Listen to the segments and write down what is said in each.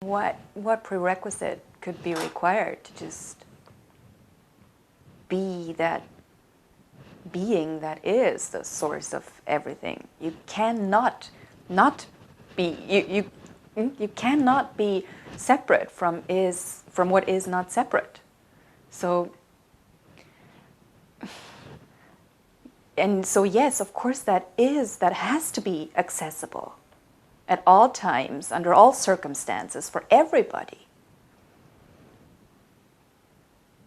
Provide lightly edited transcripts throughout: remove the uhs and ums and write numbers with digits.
What prerequisite could be required to just be that being that is the source of everything? You cannot not be. You cannot be separate from what is not separate. So. And so yes, of course that has to be accessible at all times, under all circumstances, for everybody.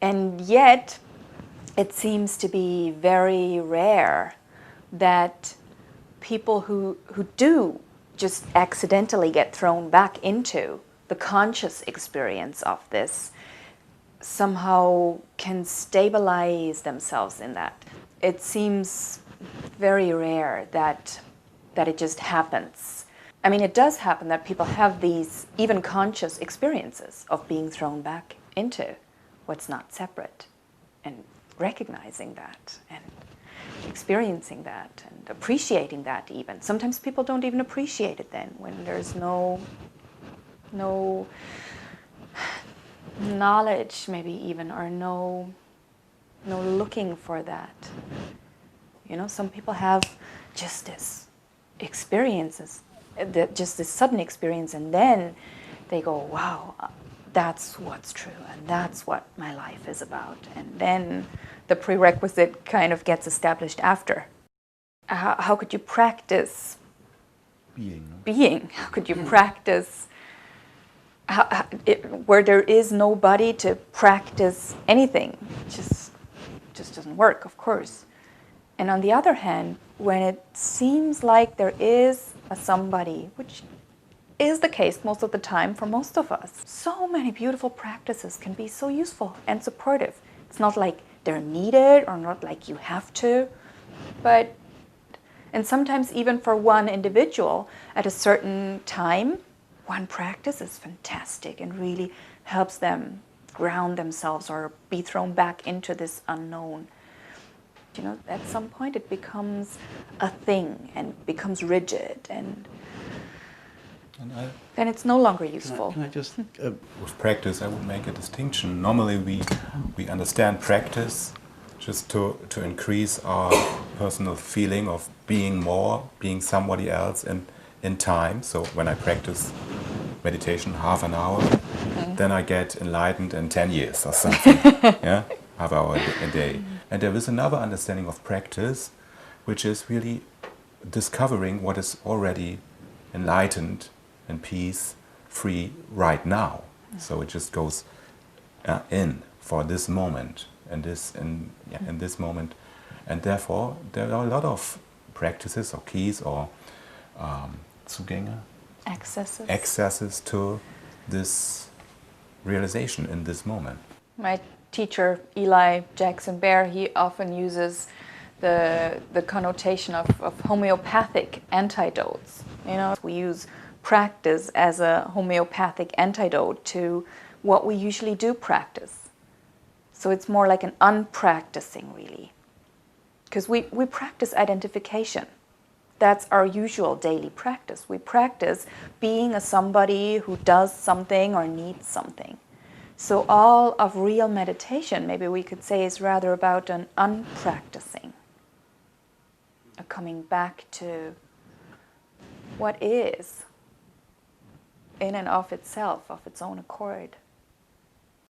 And yet, it seems to be very rare that people who do just accidentally get thrown back into the conscious experience of this somehow can stabilize themselves in that. It seems very rare that it just happens. I mean, it does happen that people have these even conscious experiences of being thrown back into what's not separate, and recognizing that and experiencing that and appreciating that even. Sometimes people don't even appreciate it then, when there's no knowledge maybe even, or no looking for that. You know, some people have just this experiences, just this sudden experience, and then they go, wow, that's what's true, and that's what my life is about. And then the prerequisite kind of gets established after. How could you practice being? How could you practice where there is nobody to practice anything? Just doesn't work, of course. And on the other hand, when it seems like there is a somebody, which is the case most of the time for most of us, so many beautiful practices can be so useful and supportive. It's not like they're needed or not like you have to, and sometimes even for one individual at a certain time, one practice is fantastic and really helps them ground themselves or be thrown back into this unknown. You know, at some point it becomes a thing and becomes rigid, and then it's no longer useful. Can I just... With practice, I would make a distinction. Normally we understand practice just to increase our personal feeling of being more, being somebody else in time. So when I practice meditation half an hour, then I get enlightened in 10 years or something. Yeah, half hour a day. And there is another understanding of practice, which is really discovering what is already enlightened and peace free right now. So it just goes in for this moment and in this moment, and therefore there are a lot of practices or keys or Zugänge, accesses to this realization in this moment. My teacher, Eli Jaxon-Bear, he often uses the connotation of homeopathic antidotes. You know, we use practice as a homeopathic antidote to what we usually do practice. So it's more like an unpracticing, really. Because we practice identification. That's our usual daily practice. We practice being a somebody who does something or needs something. So all of real meditation, maybe we could say, is rather about an unpracticing, a coming back to what is in and of itself, of its own accord.